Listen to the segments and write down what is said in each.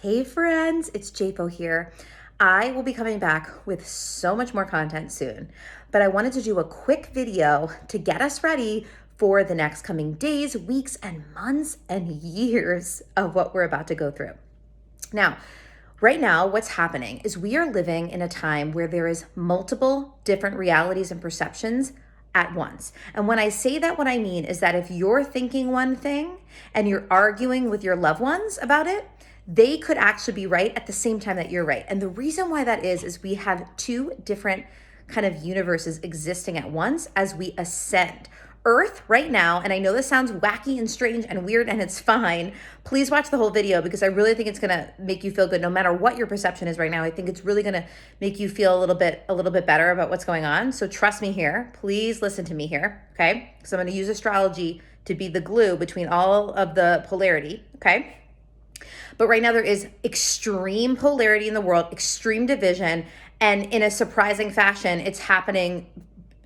Hey friends, it's Japo here. I will be coming back with so much more content soon, but I wanted to do a quick video to get us ready for the next coming days, weeks, and months and years of what we're about to go through. Now, right now, what's happening is we are living in a time where there is multiple different realities and perceptions at once. And when I say that, what I mean is that if you're thinking one thing and you're arguing with your loved ones about it, they could actually be right at the same time that you're right. And the reason why that is we have two different kind of universes existing at once as we ascend. Earth right now, and I know this sounds wacky and strange and weird, and it's fine. Please watch the whole video because I really think it's gonna make you feel good no matter what your perception is right now. I think it's really gonna make you feel a little bit better about what's going on. So trust me here. Please listen to me here, okay? So I'm gonna use astrology to be the glue between all of the polarity, okay? But right now there is extreme polarity in the world, extreme division, and in a surprising fashion, it's happening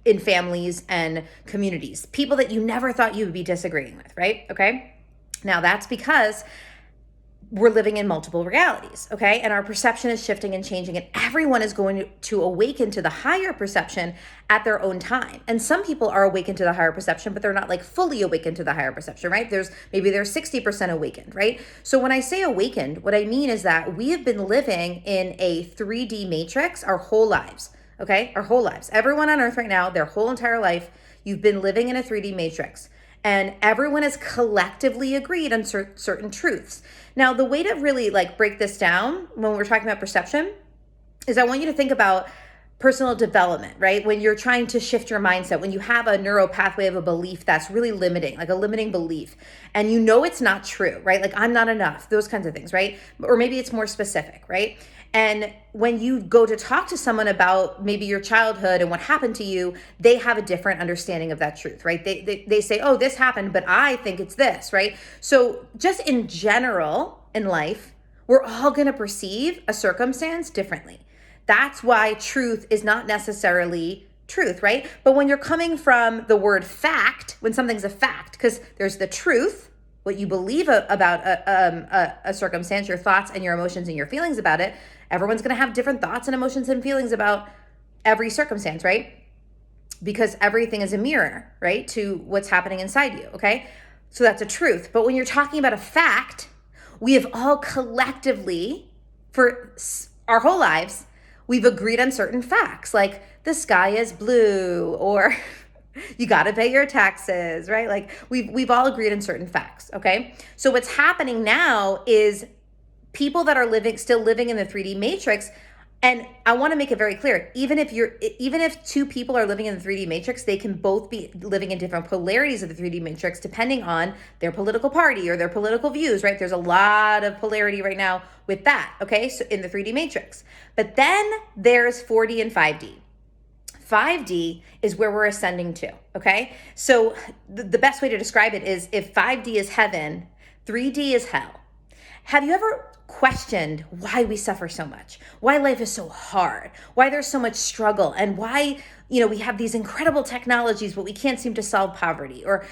in families and communities, people that you never thought you would be disagreeing with, right? Okay. Now that's because we're living in multiple realities, okay? And our perception is shifting and changing, and everyone is going to awaken to the higher perception at their own time. And some people are awakened to the higher perception, but they're not like fully awakened to the higher perception, right? Maybe they're 60% awakened, right? So when I say awakened, what I mean is that we have been living in a 3D matrix our whole lives. Okay, our whole lives. Everyone on earth right now, their whole entire life, you've been living in a 3D matrix. And everyone has collectively agreed on certain truths. Now, the way to really break this down when we're talking about perception is I want you to think about personal development, right? When you're trying to shift your mindset, when you have a neural pathway of a belief that's really limiting, like a limiting belief, and you know it's not true, right? Like I'm not enough, those kinds of things, right? Or maybe it's more specific, right? And when you go to talk to someone about maybe your childhood and what happened to you, they have a different understanding of that truth, right? They say, oh, this happened, but I think it's this, right? So just in general in life, we're all going to perceive a circumstance differently. That's why truth is not necessarily truth, right? But when you're coming from the word fact, when something's a fact, because there's the truth, what you believe about a circumstance, your thoughts and your emotions and your feelings about it, everyone's going to have different thoughts and emotions and feelings about every circumstance, right? Because everything is a mirror, right, to what's happening inside you, okay? So that's a truth. But when you're talking about a fact, we have all collectively, for our whole lives, we've agreed on certain facts, like the sky is blue, or you got to pay your taxes, right? Like we've all agreed on certain facts, okay? So what's happening now is people that are still living in the 3D matrix, and I want to make it very clear, even if two people are living in the 3D matrix, they can both be living in different polarities of the 3D matrix depending on their political party or their political views, right? There's a lot of polarity right now with that, okay? So in the 3D matrix. But then there's 4D and 5D. 5D is where we're ascending to, okay? So the best way to describe it is if 5D is heaven, 3D is hell. Have you ever questioned why we suffer so much, why life is so hard, why there's so much struggle, and why, we have these incredible technologies, but we can't seem to solve poverty, or,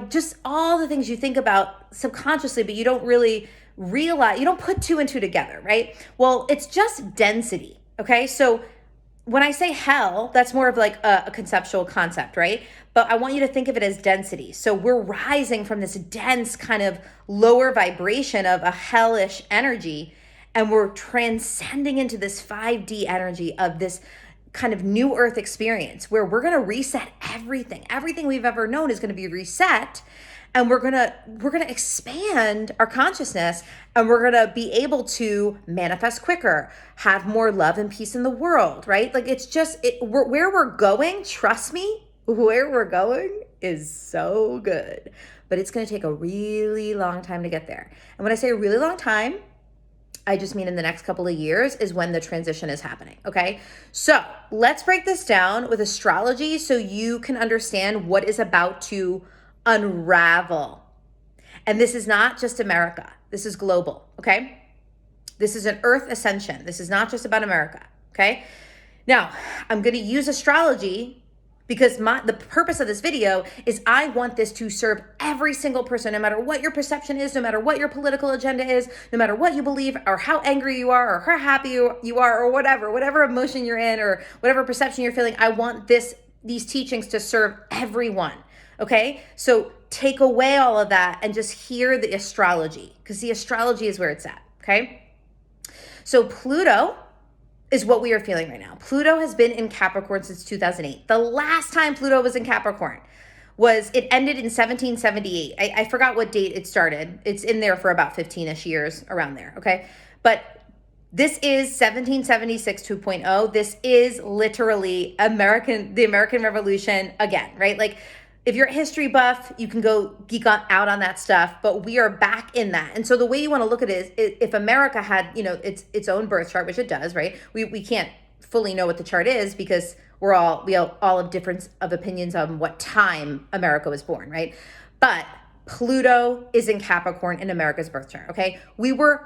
just all the things you think about subconsciously, but you don't really realize, you don't put two and two together, right? Well, it's just density, okay? So when I say hell, that's more of like a conceptual concept, right? But I want you to think of it as density. So we're rising from this dense kind of lower vibration of a hellish energy, and we're transcending into this 5D energy of this kind of new earth experience where we're going to reset everything. Everything we've ever known is going to be reset. And we're gonna expand our consciousness, and we're gonna be able to manifest quicker, have more love and peace in the world, right? Like it's just where we're going. Trust me, where we're going is so good, but it's gonna take a really long time to get there. And when I say a really long time, I just mean in the next couple of years is when the transition is happening, okay? So let's break this down with astrology so you can understand what is about to unravel. And this is not just America. This is global, okay? This is an earth ascension. This is not just about America, okay? Now, I'm going to use astrology because the purpose of this video is I want this to serve every single person, no matter what your perception is, no matter what your political agenda is, no matter what you believe or how angry you are or how happy you are or whatever emotion you're in or whatever perception you're feeling. I want these teachings to serve everyone. Okay? So take away all of that and just hear the astrology, because the astrology is where it's at. Okay? So Pluto is what we are feeling right now. Pluto has been in Capricorn since 2008. The last time Pluto was in Capricorn it ended in 1778. I forgot what date it started. It's in there for about 15-ish years, around there, okay? But this is 1776 2.0. This is literally the American Revolution again, right? Like, if you're a history buff, you can go geek out on that stuff, but we are back in that. And so the way you want to look at it is, if America had, its own birth chart, which it does, right? We can't fully know what the chart is because we all have different opinions on what time America was born, right? But Pluto is in Capricorn in America's birth chart, okay?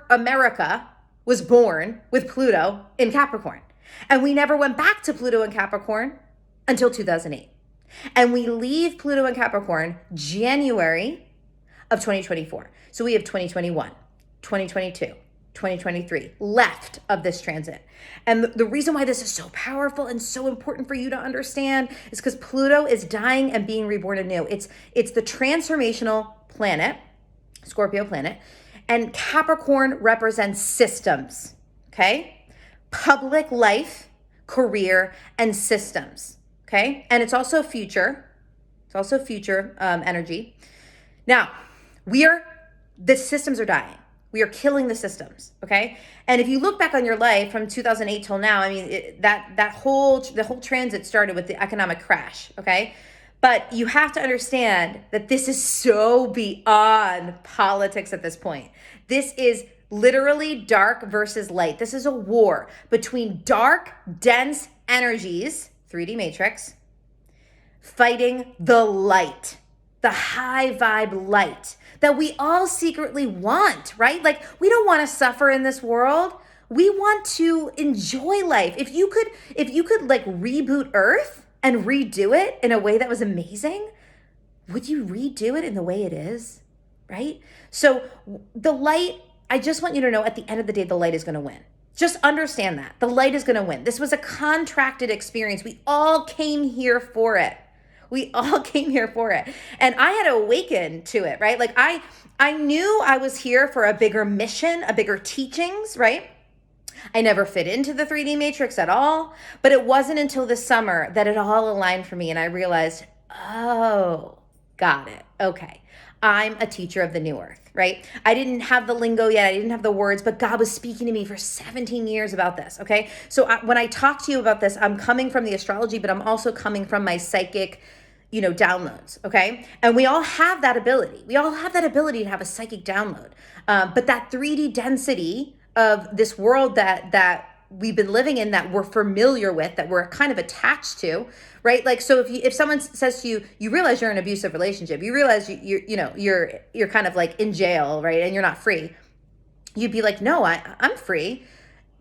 America was born with Pluto in Capricorn. And we never went back to Pluto in Capricorn until 2008. And we leave Pluto in Capricorn January of 2024. So we have 2021, 2022, 2023 left of this transit. And the reason why this is so powerful and so important for you to understand is because Pluto is dying and being reborn anew. It's the transformational planet, Scorpio planet, and Capricorn represents systems, okay? Public life, career, and systems. Okay, and it's also future. It's also future energy. Now, the systems are dying. We are killing the systems. Okay, and if you look back on your life from 2008 till now, I mean, the whole transit started with the economic crash. Okay, but you have to understand that this is so beyond politics at this point. This is literally dark versus light. This is a war between dark, dense energies, 3D matrix, fighting the light, the high vibe light that we all secretly want, right? Like, we don't want to suffer in this world. We want to enjoy life. If you could like reboot Earth and redo it in a way that was amazing, would you redo it in the way it is, right? So the light, I just want you to know, at the end of the day, the light is going to win. Just understand that. The light is going to win. This was a contracted experience. We all came here for it. And I had to awaken to it, right? Like, I knew I was here for a bigger mission, a bigger teachings, right? I never fit into the 3D matrix at all, but it wasn't until this summer that it all aligned for me and I realized, oh, got it. Okay. I'm a teacher of the new earth, right? I didn't have the lingo yet. I didn't have the words, but God was speaking to me for 17 years about this, okay? So when I talk to you about this, I'm coming from the astrology, but I'm also coming from my psychic, downloads, okay? And we all have that ability. We all have that ability to have a psychic download. But that 3D density of this world that we've been living in, that we're familiar with, that we're kind of attached to, right? Like, so if someone says to you, you realize you're in an abusive relationship, you realize you're kind of like in jail, right? And you're not free. You'd be like, no, I'm free,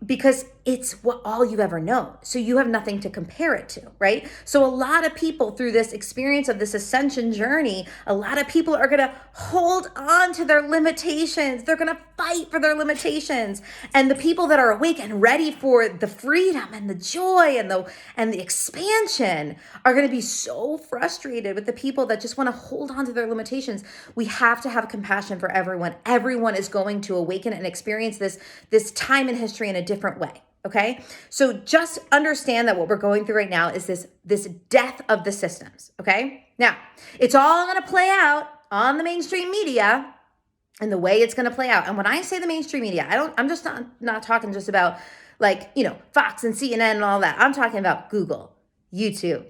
because it's all you've ever known. So you have nothing to compare it to, right? So a lot of people, through this experience of this ascension journey, a lot of people are going to hold on to their limitations. They're going to fight for their limitations. And the people that are awake and ready for the freedom and the joy and the expansion are going to be so frustrated with the people that just want to hold on to their limitations. We have to have compassion for everyone. Everyone is going to awaken and experience this time in history in a different way. Okay, so just understand that what we're going through right now is this death of the systems. Okay, now it's all going to play out on the mainstream media and the way it's going to play out. And when I say the mainstream media, I'm just not talking just about like, Fox and CNN and all that. I'm talking about Google, YouTube,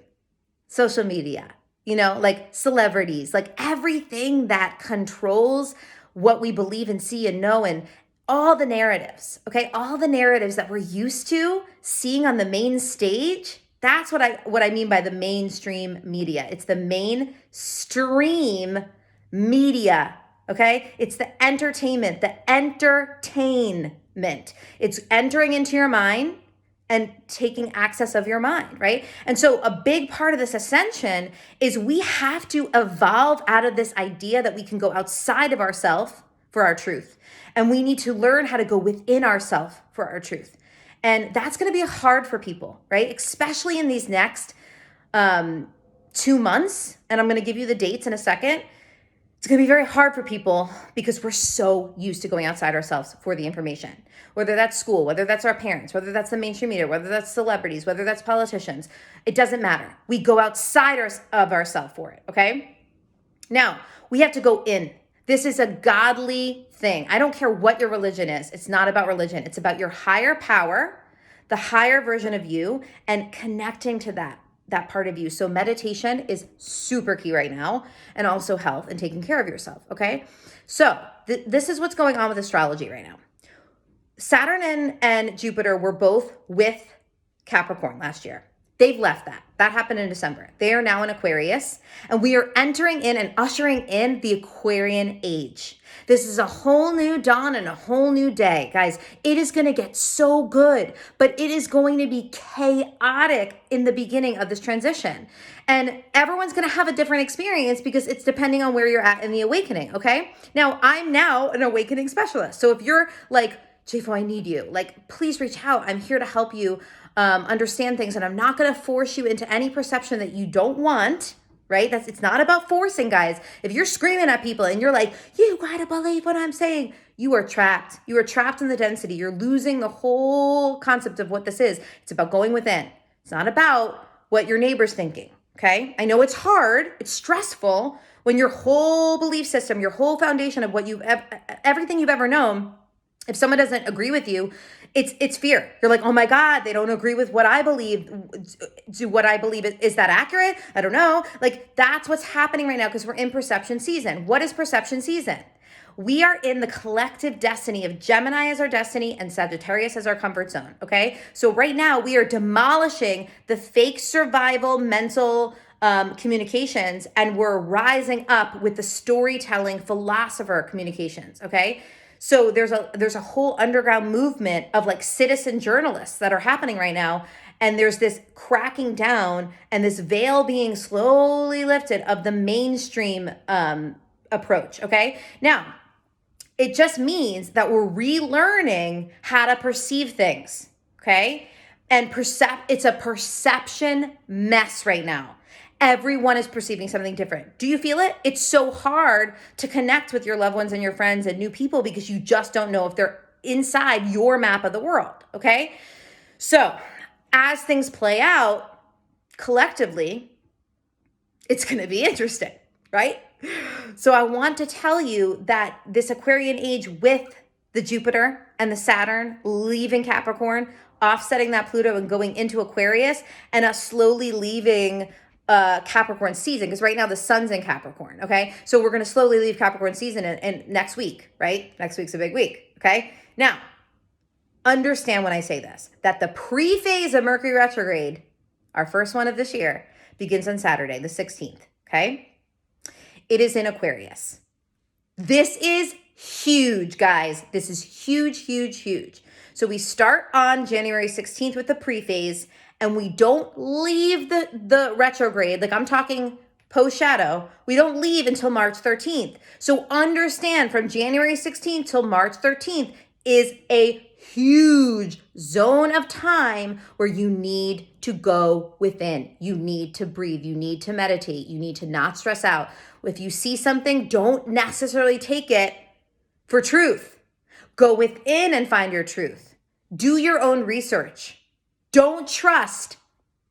social media, like celebrities, like everything that controls what we believe and see and know, and all the narratives, okay? All the narratives that we're used to seeing on the main stage. That's what I mean by the mainstream media. It's the mainstream media, okay? It's the entertainment, the entertainment. It's entering into your mind and taking access of your mind, right? And so a big part of this ascension is we have to evolve out of this idea that we can go outside of ourselves for our truth. And we need to learn how to go within ourselves for our truth. And that's going to be hard for people, right? Especially in these next 2 months. And I'm going to give you the dates in a second. It's going to be very hard for people because we're so used to going outside ourselves for the information, whether that's school, whether that's our parents, whether that's the mainstream media, whether that's celebrities, whether that's politicians. It doesn't matter. We go outside of ourselves for it, okay? Now, we have to go in. This is a godly thing. I don't care what your religion is. It's not about religion. It's about your higher power, the higher version of you, and connecting to that part of you. So meditation is super key right now, and also health and taking care of yourself, okay? So this is what's going on with astrology right now. Saturn and Jupiter were both with Capricorn last year. They've left that. That happened in December. They are now in Aquarius, and we are entering in and ushering in the Aquarian age. This is a whole new dawn and a whole new day. Guys, it is going to get so good, but it is going to be chaotic in the beginning of this transition. And everyone's going to have a different experience because it's depending on where you're at in the awakening, okay? Now, I'm now an awakening specialist. So if you're like, JFO, I need you, like, please reach out. I'm here to help you understand things, and I'm not going to force you into any perception that you don't want, right? It's not about forcing, guys. If you're screaming at people and you're like, you got to believe what I'm saying, you are trapped. You are trapped in the density. You're losing the whole concept of what this is. It's about going within. It's not about what your neighbor's thinking, okay? I know it's hard. It's stressful when your whole belief system, your whole foundation of what everything you've ever known, if someone doesn't agree with you, it's fear. You're like, oh my God, they don't agree with what I believe. Do what I believe, is that accurate? I don't know. Like, that's what's happening right now because we're in perception season. What is perception season? We are in the collective destiny of Gemini as our destiny and Sagittarius as our comfort zone, okay? So right now we are demolishing the fake survival mental communications, and we're rising up with the storytelling philosopher communications, okay? So there's a whole underground movement of like citizen journalists that are happening right now. And there's this cracking down and this veil being slowly lifted of the mainstream approach, okay? Now, it just means that we're relearning how to perceive things, okay? And it's a perception mess right now. Everyone is perceiving something different. Do you feel it? It's so hard to connect with your loved ones and your friends and new people because you just don't know if they're inside your map of the world, okay? So as things play out collectively, it's going to be interesting, right? So I want to tell you that this Aquarian age with the Jupiter and the Saturn leaving Capricorn, offsetting that Pluto and going into Aquarius, and us slowly leaving Capricorn season, because right now the sun's in Capricorn, okay? So we're going to slowly leave Capricorn season and next week, right? Next week's a big week, okay? Now, understand when I say this, that the pre-phase of Mercury retrograde, our first one of this year, begins on Saturday, the 16th, okay? It is in Aquarius. This is huge, guys. This is huge, huge, huge. So we start on January 16th with the pre-phase, and we don't leave the retrograde, like I'm talking post-shadow, we don't leave until March 13th. So understand, from January 16th till March 13th is a huge zone of time where you need to go within. You need to breathe. You need to meditate. You need to not stress out. If you see something, don't necessarily take it for truth. Go within and find your truth. Do your own research. Don't trust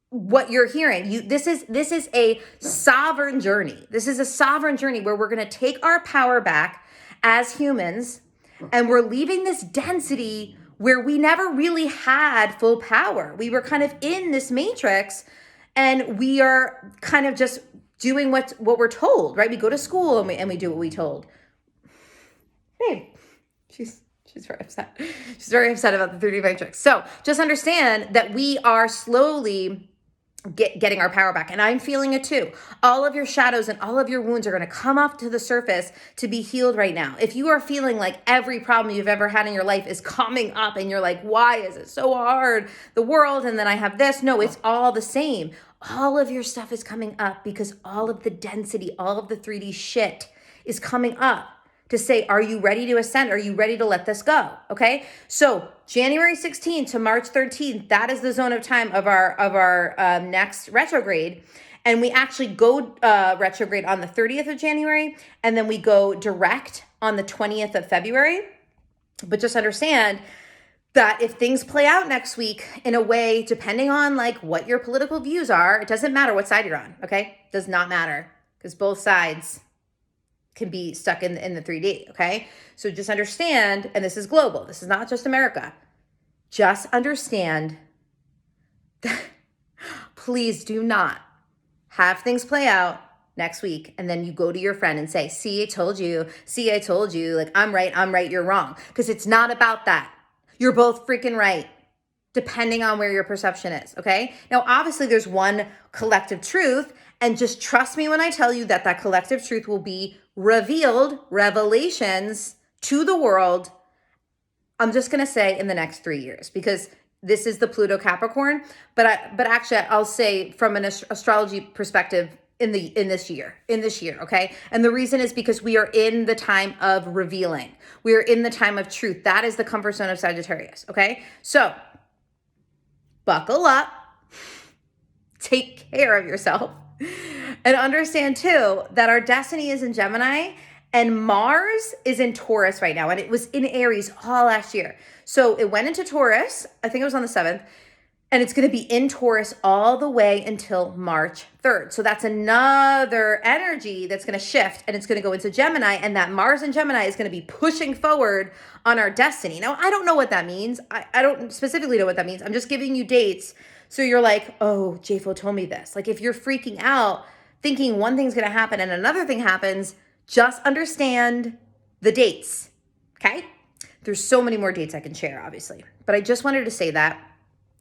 what you're hearing. This is a sovereign journey. This is a sovereign journey where we're going to take our power back as humans, and we're leaving this density where we never really had full power. We were kind of in this matrix, and we are kind of just doing what we're told, right? We go to school and we do what we told. Hey, she's very upset. She's very upset about the 3D matrix. So just understand that we are slowly getting our power back. And I'm feeling it too. All of your shadows and all of your wounds are going to come up to the surface to be healed right now. If you are feeling like every problem you've ever had in your life is coming up and you're like, why is it so hard? The world, and then I have this. No, it's all the same. All of your stuff is coming up because all of the density, all of the 3D shit is coming up to say, are you ready to ascend? Are you ready to let this go? Okay. So January 16th to March 13th, that is the zone of time of our next retrograde. And we actually go retrograde on the 30th of January, and then we go direct on the 20th of February. But just understand that if things play out next week in a way, depending on like what your political views are, it doesn't matter what side you're on. Okay. Does not matter, because both sides can be stuck in the 3D, okay? So just understand, and this is global, this is not just America. Just understand that please do not have things play out next week and then you go to your friend and say, see, I told you, like I'm right, you're wrong. Because it's not about that. You're both freaking right, depending on where your perception is, okay? Now, obviously there's one collective truth, and just trust me when I tell you that that collective truth will be revealed, revelations to the world, I'm just going to say in the next 3 years, because this is the Pluto Capricorn, but actually I'll say from an astrology perspective in this year, okay? And the reason is because we are in the time of revealing. We are in the time of truth. That is the comfort zone of Sagittarius, okay? So buckle up, take care of yourself, and understand too that our destiny is in Gemini and Mars is in Taurus right now. And it was in Aries all last year. So it went into Taurus, I think it was on the 7th, and it's going to be in Taurus all the way until March 3rd. So that's another energy that's going to shift, and it's going to go into Gemini, and that Mars in Gemini is going to be pushing forward on our destiny. Now, I don't know what that means. I don't specifically know what that means. I'm just giving you dates. So you're like, oh, JFO told me this. Like if you're freaking out, thinking one thing's going to happen and another thing happens, just understand the dates, okay? There's so many more dates I can share, obviously. But I just wanted to say that,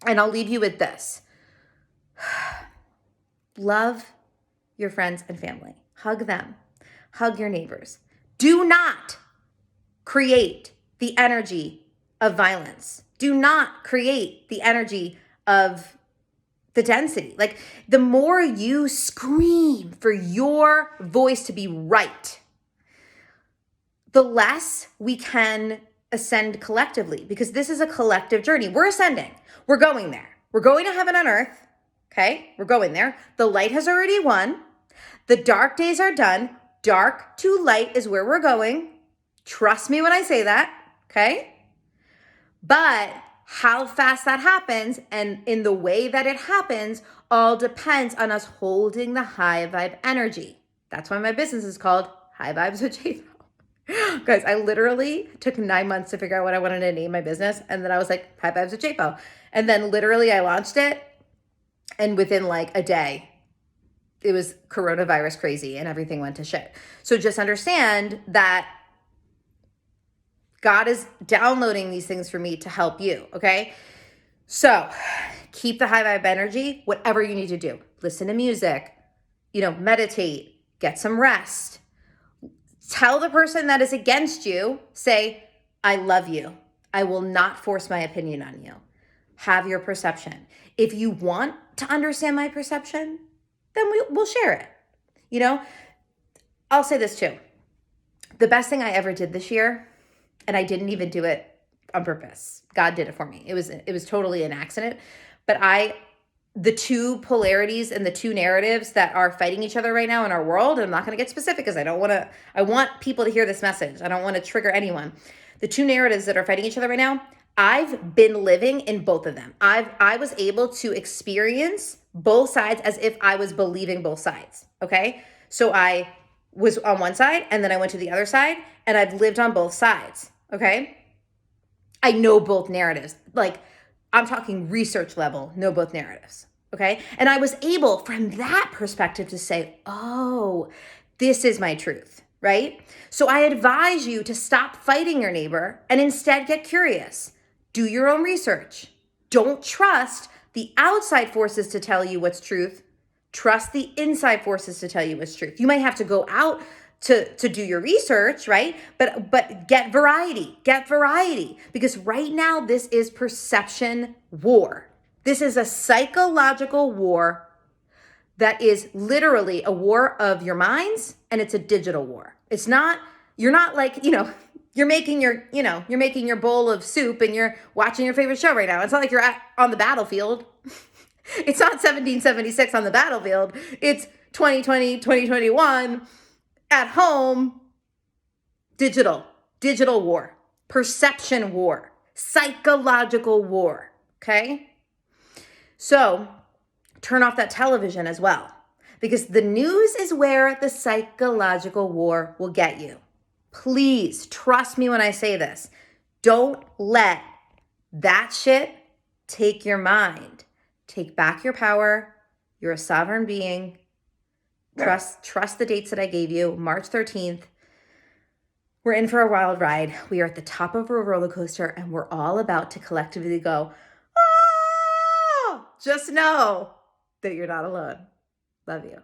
and I'll leave you with this. Love your friends and family. Hug them. Hug your neighbors. Do not create the energy of violence. Do not create the energy of the density. Like the more you scream for your voice to be right, the less we can ascend collectively, because this is a collective journey. We're ascending. We're going there. We're going to heaven on earth. Okay. We're going there. The light has already won. The dark days are done. Dark to light is where we're going. Trust me when I say that. Okay. But how fast that happens and in the way that it happens all depends on us holding the high vibe energy. That's why my business is called High Vibes with JFO. Guys, I literally took 9 months to figure out what I wanted to name my business. And then I was like, High Vibes with JFO. And then literally I launched it. And within like a day, it was coronavirus crazy and everything went to shit. So just understand that God is downloading these things for me to help you, okay? So keep the high vibe energy, whatever you need to do. Listen to music, meditate, get some rest. Tell the person that is against you, say, I love you. I will not force my opinion on you. Have your perception. If you want to understand my perception, then we'll share it. I'll say this too. The best thing I ever did this year, and I didn't even do it on purpose. God did it for me. It was totally an accident. But the two polarities and the two narratives that are fighting each other right now in our world, and I'm not going to get specific because I want people to hear this message. I don't want to trigger anyone. The two narratives that are fighting each other right now, I've been living in both of them. I was able to experience both sides as if I was believing both sides. Okay. So I was on one side and then I went to the other side, and I've lived on both sides. Okay. I know both narratives. Like I'm talking research level, know both narratives. Okay. And I was able from that perspective to say, oh, this is my truth. Right. So I advise you to stop fighting your neighbor and instead get curious. Do your own research. Don't trust the outside forces to tell you what's truth. Trust the inside forces to tell you what's truth. You might have to go out to do your research, right? But get variety, because right now this is perception war. This is a psychological war that is literally a war of your minds, and it's a digital war. It's not, you're not like, you're making your bowl of soup and you're watching your favorite show right now. It's not like you're on the battlefield. It's not 1776 on the battlefield. It's 2020, 2021 at home. Digital war, perception war, psychological war. Okay. So turn off that television as well, because the news is where the psychological war will get you. Please trust me when I say this. Don't let that shit take your mind. Take back your power. You're a sovereign being. Trust the dates that I gave you. March 13th. We're in for a wild ride. We are at the top of a roller coaster, and we're all about to collectively go, oh! Just know that you're not alone. Love you.